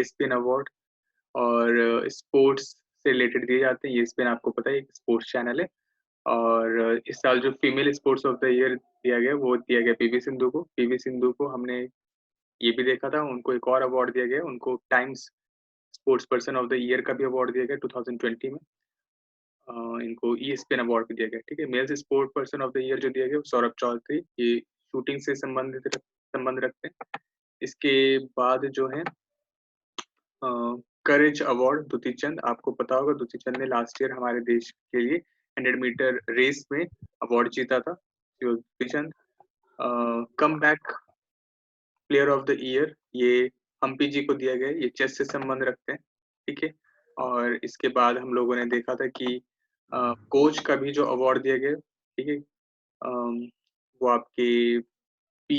ESPN award और sports से related दिए जाते हैं। ESPN आपको पता है एक स्पोर्ट्स चैनल है और इस साल जो female sports of the year दिया गया वो दिया गया पीवी सिंधु को। पीवी सिंधु को हमने ये भी देखा था, उनको एक और अवार्ड दिया गया, उनको times sports person of the year का भी अवार्ड दिया गया 2020 में। इनको ESPN अवार्ड भी दिया गया। ठीक है, males sport person of the year जो दिया गया वो सौरभ चौधरी, ये शूटिंग से संबंध रखते हैं। इसके बाद जो है करेज अवार्ड दुती चंद, आपको पता होगा दुती चंद ने लास्ट ईयर हमारे देश के लिए 100 मीटर रेस में अवार्ड जीता था। Dutee Chand. Comeback player of the year ये हम्पी जी को दिया गया, ये चेस से संबंध रखते हैं। ठीक है, और इसके बाद हम लोगों ने देखा था कि कोच का भी जो अवार्ड दिया गया, ठीक है, वो आपके पी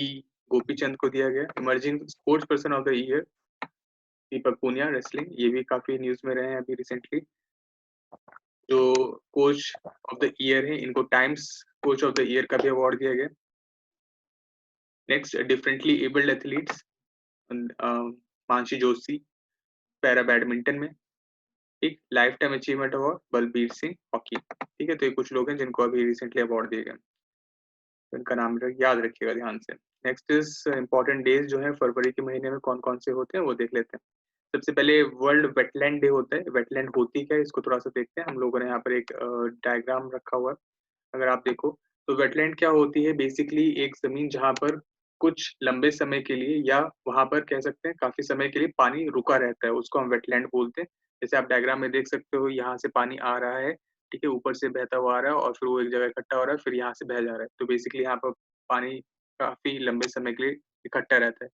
गोपीचंद को दिया गया। Emerging sports person of the year Deepak Punia wrestling, ये भी काफी न्यूज में रहे हैं अभी रिसेंटली। जो कोच ऑफ द ईयर है इनको times coach of the year का भी अवार्ड दिया गया। Next, differently abled athletes, Mansi Joshi para badminton में। ठीक, life time achievement award Balbir Singh hockey. ठीक है, तो ये कुछ लोग हैं जिनको अभी रिसेंटली अवार्ड दिए गए, तो इनका नाम याद रखिएगा ध्यान से। नेक्स्ट इज इंपॉर्टेंट डेज जो है फरवरी के महीने में कौन कौन से होते हैं वो देख लेते हैं। सबसे पहले वर्ल्ड वेटलैंड डे होता है। वेटलैंड होती क्या है इसको थोड़ा सा देखते हैं। हम लोगों ने यहाँ पर एक डायग्राम रखा हुआ है, अगर आप देखो तो वेटलैंड क्या होती है, बेसिकली एक जमीन जहाँ पर कुछ लंबे समय के लिए या वहां पर कह सकते हैं काफी समय के लिए पानी रुका रहता है, उसको हम वेटलैंड बोलते हैं। जैसे आप डायग्राम में देख सकते हो, यहाँ से पानी आ रहा है, ठीक है, ऊपर से बहता हुआ आ रहा है और फिर वो एक जगह इकट्ठा हो रहा है, फिर यहाँ से बह जा रहा है। तो बेसिकली यहाँ पर पानी काफी लंबे समय के लिए इकट्ठा रहता है।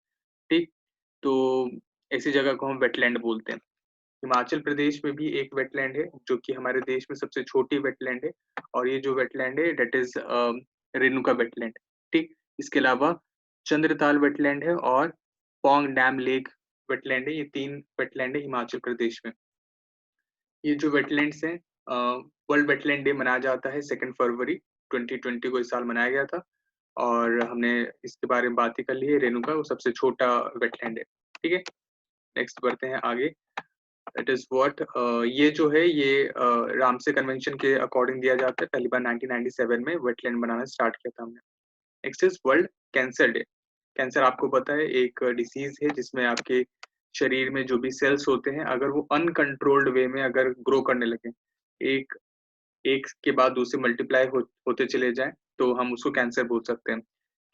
ठीक, तो ऐसी जगह को हम वेटलैंड बोलते हैं। हिमाचल प्रदेश में भी एक वेटलैंड है जो कि हमारे देश में सबसे छोटी वेटलैंड है, और ये जो वेटलैंड है डेट इज रेणुका वेटलैंड। ठीक, इसके अलावा चंद्रताल वेटलैंड है और पोंग डैम लेक वेटलैंड है। ये 3 वेटलैंड है हिमाचल प्रदेश में। ये जो वेटलैंड्स हैं, वर्ल्ड वेटलैंड डे मनाया जाता है 2 फरवरी 2020 को, इस साल मनाया गया था, और हमने इसके बारे में बात ही कर ली है। रेणुका वो सबसे छोटा वेटलैंड है। ठीक है, नेक्स्ट बढ़ते हैं आगे। इट इज व्हाट, ये जो है ये रामसे कन्वेंशन के अकॉर्डिंग दिया जाता है। पहली बार 1997 में वेटलैंड बनाना स्टार्ट किया था हमने। Next is world cancer day. Cancer आपको पता है एक डिसीज है जिसमें आपके शरीर में जो भी सेल्स होते हैं, अगर वो अनकंट्रोल्ड वे में अगर ग्रो करने लगे, एक एक के बाद दूसरे मल्टीप्लाई होते चले जाएं, तो हम उसको कैंसर बोल सकते हैं।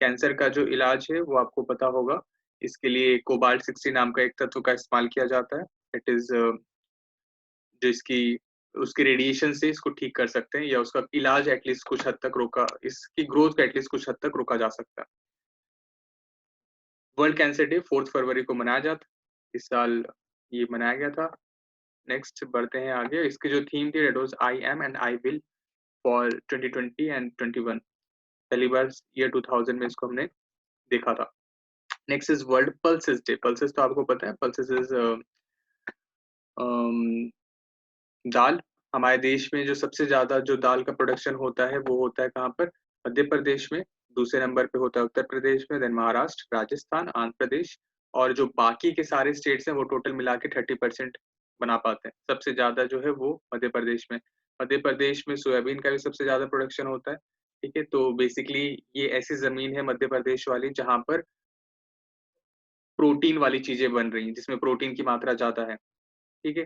कैंसर का जो इलाज है वो आपको पता होगा, इसके लिए कोबाल्ट 60 नाम का एक तत्व का इस्तेमाल किया जाता है। इट इज जो इसकी उसके रेडिएशन से इसको ठीक कर सकते हैं, या उसका इलाज एटलीस्ट कुछ हद तक रोका, इसकी ग्रोथ का एटलीस्ट कुछ हद तक रोका जा सकता है। वर्ल्ड कैंसर डे 4 फरवरी को मनाया जाता है, इस साल ये मनाया गया था। नेक्स्ट बढ़ते हैं आगे। इसकी जो थीम थी that was I am and I will for 2020 and 21। पहली बार ईयर 2000 में इसको हमने देखा था। Next is world pulses day. Pulses तो आपको पता है, पल्सेस इज दाल। हमारे देश में जो सबसे ज्यादा जो दाल का प्रोडक्शन होता है वो होता है कहाँ पर, मध्य प्रदेश में। दूसरे नंबर पे होता है उत्तर प्रदेश में, देन महाराष्ट्र, राजस्थान, आंध्र प्रदेश, और जो बाकी के सारे स्टेट्स हैं वो टोटल मिला के 30% बना पाते हैं। सबसे ज्यादा जो है वो मध्य प्रदेश में। मध्य प्रदेश में सोयाबीन का भी सबसे ज्यादा प्रोडक्शन होता है। ठीक है, तो बेसिकली ये ऐसी जमीन है मध्य प्रदेश वाली जहाँ पर प्रोटीन वाली चीजें बन रही हैं, जिसमें प्रोटीन की मात्रा ज्यादा है। ठीक है,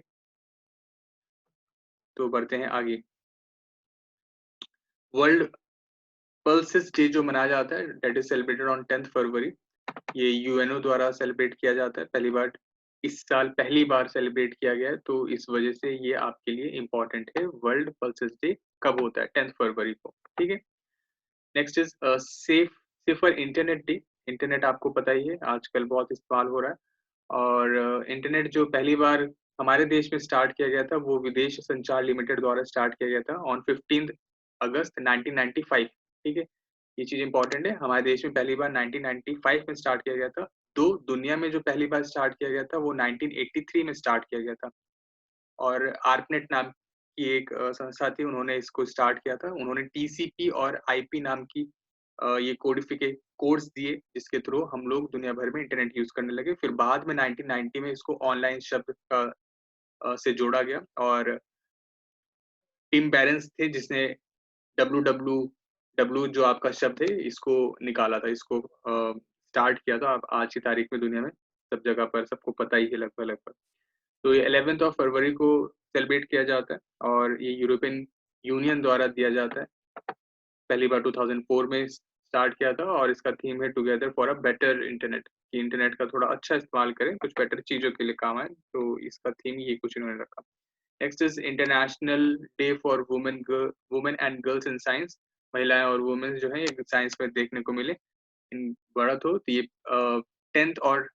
तो बढ़ते हैं आगे। वर्ल्ड पल्सेस डे जो मनाया जाता है डेट इज सेलिब्रेटेड ऑन 10 फरवरी। ये यूएनओ द्वारा सेलिब्रेट किया जाता है, पहली बार इस साल पहली बार सेलिब्रेट किया गया है, तो इस वजह से ये आपके लिए इम्पोर्टेंट है। वर्ल्ड पल्सेस डे कब होता है, 10 फरवरी को। ठीक है, next is safer internet day. Internet आपको पता ही है आजकल बहुत इस्तेमाल हो रहा है, और इंटरनेट जो पहली बार हमारे देश में स्टार्ट किया गया था वो विदेश संचार लिमिटेड द्वारा स्टार्ट किया गया था ऑन 15 अगस्त 1995। ठीक है, ये चीज इंपॉर्टेंट है, हमारे देश में पहली बार 1995 में स्टार्ट किया गया था। तो दुनिया में जो पहली बार स्टार्ट किया गया था वो 1983 में स्टार्ट किया गया था, और आर्पनेट नाम की एक संस्था थी, उन्होंने इसको स्टार्ट किया था। उन्होंने टीसीपी और आईपी नाम की ये कोर्स दिए जिसके थ्रू हम लोग दुनिया भर में इंटरनेट यूज करने लगे। फिर बाद में 1990 में इसको ऑनलाइन शब्द का से जोड़ा गया और टिम बैरेंस थे जिसने डब्ल्यू जो आपका शब्द है इसको निकाला था, इसको स्टार्ट किया था। अब आज की तारीख में दुनिया में सब जगह पर सबको पता ही है लगभग लगभग। तो ये 11th ऑफ फरवरी को सेलिब्रेट किया जाता है और ये यूरोपियन यूनियन द्वारा दिया जाता है। पहली बार 2004 में स्टार्ट किया था और इसका थीम है together for a better internet, कि इंटरनेट का थोड़ा अच्छा इस्तेमाल करें, कुछ बेटर चीजों के लिए काम आए। तो इसका थीम ये कुछ इन्होंने रखा। Next is international day for women and girls in science. महिलाएं और वुमेन जो है ये साइंस में देखने को मिले इन बढ़त हो, तो ये 10th और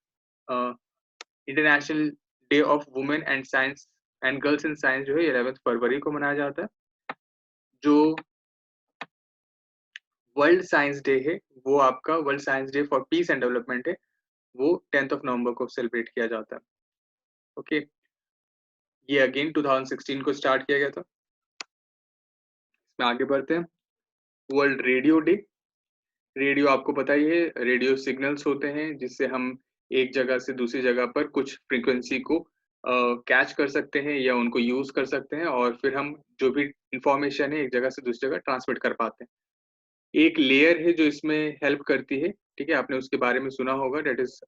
international day of women and science and girls in science जो है 11th फरवरी को मनाया जाता है। जो वर्ल्ड साइंस डे है वो आपका world science day for piece and development है, वो 10th ऑफ नवंबर को सेलिब्रेट किया जाता है। ओके, ये अगेन 2016 को स्टार्ट किया गया था। इसमें आगे बढ़ते हैं। World radio day. रेडियो आपको पता ही है, रेडियो सिग्नल्स होते हैं जिससे हम एक जगह से दूसरी जगह पर कुछ फ्रीक्वेंसी को कैच कर सकते हैं या उनको यूज कर सकते हैं और फिर हम जो भी इंफॉर्मेशन है एक जगह से दूसरी जगह ट्रांसमिट कर पाते हैं। एक लेयर है जो इसमें हेल्प करती है, ठीक है, आपने उसके बारे में सुना होगा, डेट इज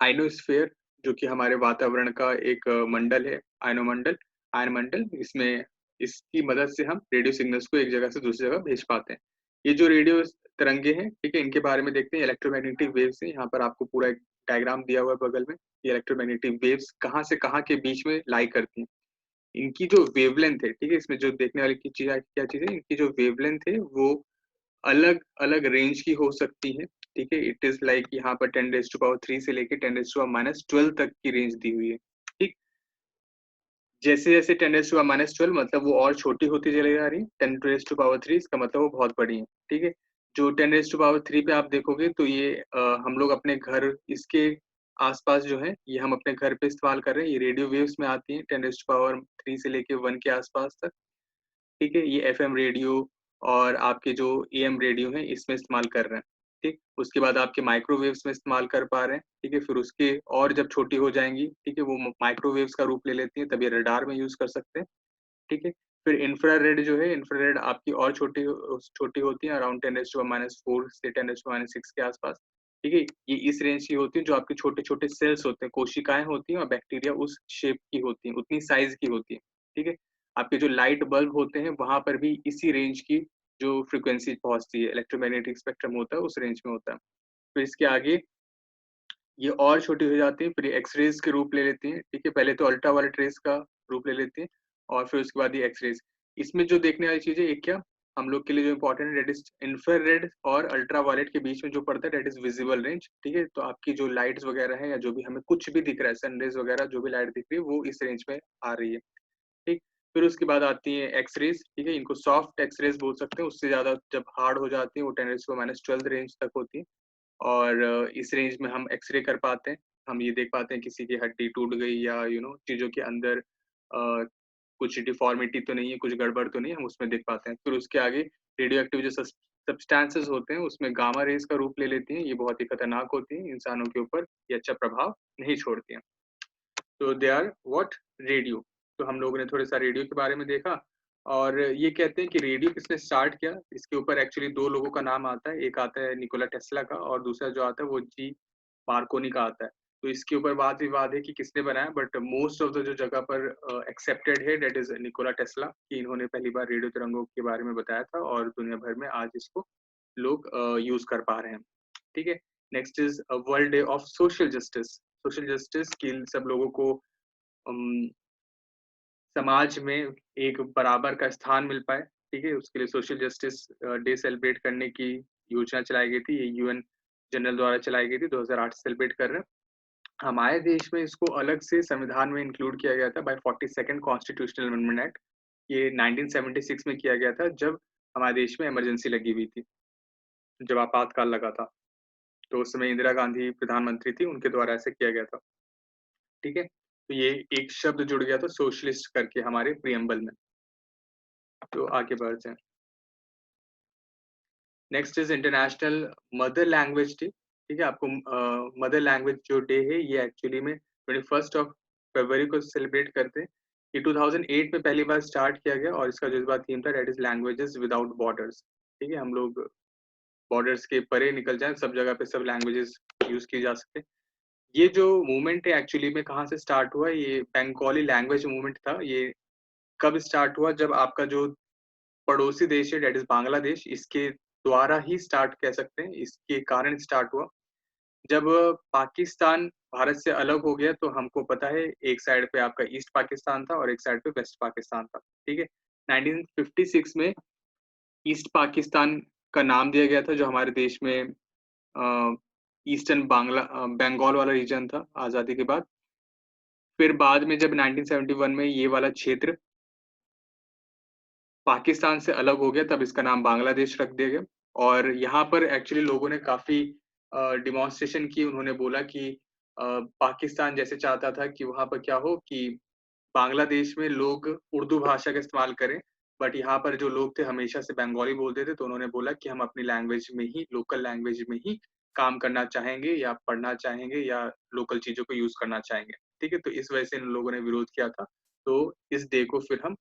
आयनोस्फीयर, जो कि हमारे वातावरण का एक मंडल है, आयनोमंडल, आयनमंडल। इसमें इसकी मदद से हम रेडियो सिग्नल्स को एक जगह से दूसरी जगह भेज पाते हैं। ये जो रेडियो तरंगे हैं, ठीक है, इनके बारे में देखते हैं। इलेक्ट्रोमैग्नेटिक वेव्स है, यहाँ पर आपको पूरा एक डायग्राम दिया हुआ है बगल में। ये इलेक्ट्रोमैग्नेटिक वेव्स कहाँ से कहाँ के बीच में लाई करती हैं। इनकी जो वेवलेंथ है, ठीक है, इसमें जो देखने वाली की चीज क्या चीज है, इनकी जो वेवलेंथ है वो अलग अलग रेंज की हो सकती है, ठीक है। इट इज लाइक यहाँ पर 10⁻³ से लेके 10⁻⁻12 तक की रेंज दी हुई है, ठीक। जैसे जैसे 10⁻⁻12 मतलब वो और छोटी होती चली जा रही है, 10⁻³ इसका मतलब वो बहुत बड़ी है, ठीक है। जो 10⁻³ पे आप देखोगे तो ये हम लोग अपने घर इसके आसपास जो है ये हम अपने घर पे इस्तेमाल कर रहे हैं। ये रेडियो वेव्स में आती है 10⁻³ से लेके 1 के आसपास तक, ठीक है। ये एफएम रेडियो और आपके जो एएम रेडियो है इसमें इस्तेमाल कर रहे हैं, ठीक। उसके बाद आपके माइक्रोवेव्स में इस्तेमाल कर पा रहे हैं, ठीक है। फिर उसके और जब छोटी हो जाएंगी, ठीक है, वो माइक्रोवेव्स का रूप ले लेती है, तब ये रडार में यूज कर सकते हैं, ठीक है। फिर इंफ्रारेड जो है, इंफ्रारेड आपकी और छोटी होती है, अराउंड 10⁻⁴ से 10⁻�6 के आसपास, ठीक है। ये इस रेंज की होती है, जो आपके छोटे छोटे सेल्स होते हैं, कोशिकाएं होती हैं और बैक्टीरिया उस शेप की होती हैं, उतनी साइज की होती है, ठीक है। आपके जो लाइट बल्ब होते हैं वहां पर भी इसी रेंज की जो फ्रिक्वेंसी पहुंचती है, इलेक्ट्रोमैग्नेटिक स्पेक्ट्रम होता है उस रेंज में होता है। फिर इसके आगे ये और छोटी हो जाती है, फिर ये एक्सरेज के रूप ले लेती हैं, ठीक है। पहले तो अल्ट्रा वायलेट रेज का रूप ले लेती हैं और फिर उसके बाद ये एक्सरेज। इसमें जो देखने वाली चीज़ है, एक क्या हम लोग के लिए जो इम्पोर्टेंट है, डेट इज इंफ्रारेड और अल्ट्रा वायलेट के बीच में जो पड़ता है, डेट इज विजिबल रेंज, ठीक है। तो आपकी जो लाइट्स वगैरह है या जो भी हमें कुछ भी दिख रहा है, सनरेज वगैरह जो भी लाइट दिख रही है वो इस रेंज में आ रही है, ठीक। फिर उसके बाद आती है एक्सरेज, ठीक है, इनको सॉफ्ट एक्सरेज बोल सकते हैं। उससे ज्यादा जब हार्ड हो जाती है वो 10⁻⁻12 रेंज तक होती है और इस रेंज में हम एक्सरे कर पाते हैं। हम ये देख पाते हैं किसी की हड्डी टूट गई या चीजों के अंदर कुछ डिफॉर्मिटी तो नहीं है, कुछ गड़बड़ तो नहीं है, हम उसमें देख पाते हैं। फिर उसके आगे रेडियो एक्टिव जो सब्सटेंसेस होते हैं उसमें गामा रेज का रूप ले लेती हैं। ये बहुत ही खतरनाक होती हैं, इंसानों के ऊपर ये अच्छा प्रभाव नहीं छोड़ती हैं। तो दे आर व्हाट, रेडियो। तो हम लोगों ने थोड़ा सा रेडियो के बारे में देखा और ये कहते हैं कि रेडियो किसने स्टार्ट किया। इसके ऊपर एक्चुअली दो लोगों का नाम आता है, एक आता है निकोला टेस्ला का और दूसरा जो आता है वो जी मार्कोनी का आता है। तो इसके ऊपर वाद विवाद है कि किसने बनाया, बट मोस्ट ऑफ द जो जगह पर एक्सेप्टेड है, डेट इज निकोला टेस्ला, कि इन्होंने पहली बार रेडियो तरंगों के बारे में बताया था और दुनिया भर में आज इसको लोग यूज कर पा रहे हैं, ठीक है। Next is world day of social justice. Social justice की सब लोगों को अम, समाज में एक बराबर का स्थान मिल पाए, ठीक है, उसके लिए सोशल जस्टिस डे सेलिब्रेट करने की योजना चलाई गई थी। ये यूएन जनरल द्वारा चलाई गई थी, 2008 से सेलिब्रेट कर रहे हैं। हमारे देश में इसको अलग से संविधान में इंक्लूड किया गया था bye 42nd constitutional amendment act. ये 1976 में किया गया था जब हमारे देश में इमरजेंसी लगी हुई थी, जब आपातकाल लगा था। तो उस समय इंदिरा गांधी प्रधानमंत्री थी, उनके द्वारा ऐसे किया गया था, ठीक है। तो ये एक शब्द जुड़ गया था सोशलिस्ट करके हमारे प्रियम्बल में। तो आगे बढ़ते हैं। Next is international mother language day. ठीक है, आपको मदर लैंग्वेज जो डे है ये एक्चुअली में 21 फरवरी को सेलिब्रेट करते हैं। ये 2008 में पहली बार स्टार्ट किया गया और इसका जो इस बार थीम था that is languages without borders. ठीक है, हम लोग बॉर्डर्स के परे निकल जाएं, सब जगह पे सब लैंग्वेजेस यूज की जा सके। ये जो मूवमेंट है एक्चुअली में कहाँ से स्टार्ट हुआ, ये बंगाली लैंग्वेज मूवमेंट था। ये कब स्टार्ट हुआ, जब आपका जो पड़ोसी देश है डेट इज बांग्लादेश, इसके द्वारा ही स्टार्ट कह सकते हैं, इसके कारण स्टार्ट हुआ। जब पाकिस्तान भारत से अलग हो गया तो हमको पता है एक साइड पे आपका ईस्ट पाकिस्तान था और एक साइड पे वेस्ट पाकिस्तान था। ठीक है, 1956 में ईस्ट पाकिस्तान का नाम दिया गया था, जो हमारे देश में ईस्टर्न बंगाल वाला रीजन था आजादी के बाद। फिर बाद में जब 1971 में ये वाला क्षेत्र पाकिस्तान से अलग हो गया तब इसका नाम बांग्लादेश रख दिया गया। और यहाँ पर एक्चुअली लोगों ने काफी डिमॉन्स्ट्रेशन की। उन्होंने बोला कि पाकिस्तान जैसे चाहता था कि वहां पर क्या हो कि बांग्लादेश में लोग उर्दू भाषा का इस्तेमाल करें, बट यहाँ पर जो लोग थे हमेशा से बंगाली बोलते थे, तो उन्होंने बोला कि हम अपनी लैंग्वेज में ही, लोकल लैंग्वेज में ही काम करना चाहेंगे या पढ़ना चाहेंगे या लोकल चीजों को यूज करना चाहेंगे। ठीक है, तो इस वजह से इन लोगों ने विरोध किया था। तो इस डे को फिर हम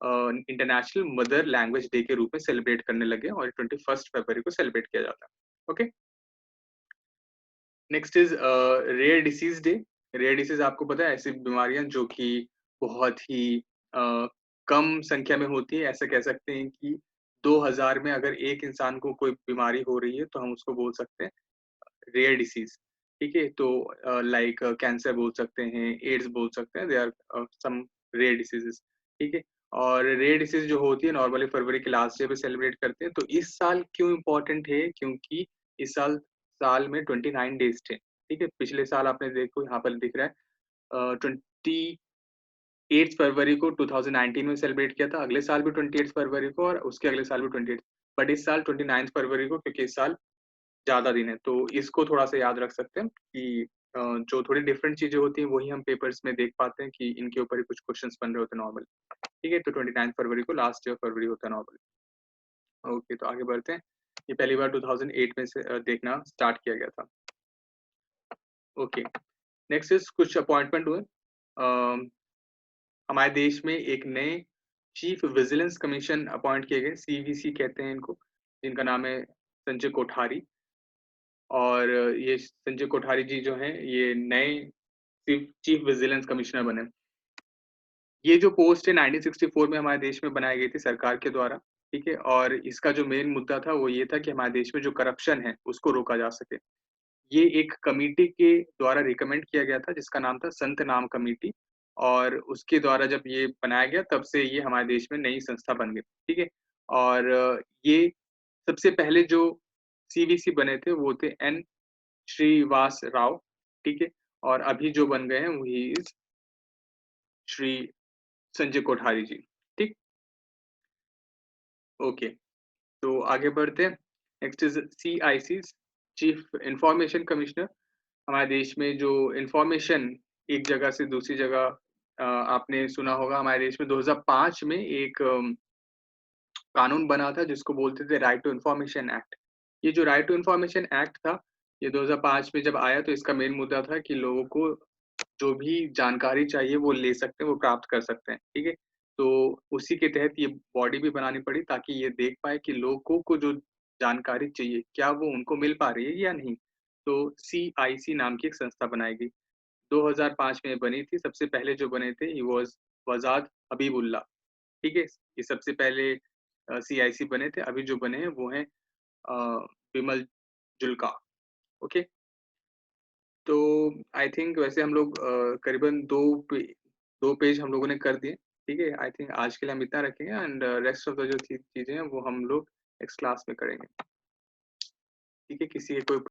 इंटरनेशनल मदर लैंग्वेज डे के रूप में सेलिब्रेट करने लगे और 21 फरवरी को सेलिब्रेट किया जाता है। Okay, next is rare disease day. Rare disease आपको पता है ऐसी बीमारियां जो कि बहुत ही कम संख्या में होती है। ऐसे कह सकते हैं कि 2000 में अगर एक इंसान को कोई बीमारी हो रही है तो हम उसको बोल सकते हैं रेयर डिसीज। ठीक है, तो लाइक कैंसर बोल सकते हैं, एड्स बोल सकते हैं, they are some rare diseases. ठीक है, और रेयर डिसीज जो होती है नॉर्मली फरवरी के लास्ट डे पे सेलिब्रेट करते हैं। तो इस साल क्यों इम्पोर्टेंट है, क्योंकि इस साल साल में 29 डेज थे। ठीक है, पिछले साल आपने देखो यहाँ पर दिख रहा है 28 फरवरी को 2019 में सेलिब्रेट किया था, अगले साल भी 28 फरवरी को और उसके अगले साल भी 28, बट इस साल 29 फरवरी को, क्योंकि इस साल ज्यादा दिन है। तो इसको थोड़ा सा याद रख सकते हैं कि जो थोड़ी डिफरेंट चीजें होती हैं वही हम पेपर्स में देख पाते हैं कि इनके ऊपर ही कुछ क्वेश्चंस बन रहे होते हैं नॉर्मल। ठीक है, तो 29 फरवरी को लास्ट ईयर फरवरी होता है नॉर्मल। ओके, तो आगे बढ़ते हैं। ये पहली बार 2008 में से देखना स्टार्ट किया गया था। ओके, नेक्स्ट इज कुछ अपॉइंटमेंट हुए। हमारे देश में एक नए चीफ विजिलेंस कमीशन अपॉइंट किए गए, सीवीसी कहते हैं इनको, जिनका नाम है संजय कोठारी। और ये संजय कोठारी जी जो हैं ये नए चीफ विजिलेंस कमिश्नर बने। ये जो पोस्ट है 1964 में हमारे देश में बनाई गई थी सरकार के द्वारा। ठीक है, और इसका जो मेन मुद्दा था वो ये था कि हमारे देश में जो करप्शन है उसको रोका जा सके। ये एक कमेटी के द्वारा रिकमेंड किया गया था जिसका नाम था संत नाम कमेटी, और उसके द्वारा जब ये बनाया गया तब से ये हमारे देश में नई संस्था बन गई। ठीक है, और ये सबसे पहले जो सीवीसी बने थे वो थे एन श्रीवास राव। ठीक है, और अभी जो बन गए हैं वही इज श्री संजय कोठारी जी। ठीक, ओके, तो आगे बढ़ते हैं। Next is CIC, chief information commissioner. हमारे देश में जो इंफॉर्मेशन एक जगह से दूसरी जगह, आपने सुना होगा हमारे देश में 2005 में एक कानून बना था जिसको बोलते थे राइट टू इंफॉर्मेशन एक्ट। ये जो राइट टू इंफॉर्मेशन एक्ट था ये 2005 में जब आया तो इसका मेन मुद्दा था कि लोगों को जो भी जानकारी चाहिए वो ले सकते हैं, वो प्राप्त कर सकते हैं। ठीक है, तो उसी के तहत ये बॉडी भी बनानी पड़ी ताकि ये देख पाए कि लोगों को जो जानकारी चाहिए क्या वो उनको मिल पा रही है या नहीं। तो सीआईसी नाम की एक संस्था बनाई गई, 2005 में बनी थी। सबसे पहले जो बने थे ही वाज वजाद हबीबुल्ला। ठीक है, ये सबसे पहले सीआईसी बने थे। अभी जो बने हैं वो हैं विमल जुल्का। ओके, तो आई थिंक वैसे हम लोग करीबन दो पेज हम लोगों ने कर दिए। ठीक है, आई थिंक आज के लिए हम इतना रखेंगे एंड रेस्ट ऑफ द जो चीजें हैं वो हम लोग नेक्स्ट क्लास में करेंगे। ठीक है, किसी के कोई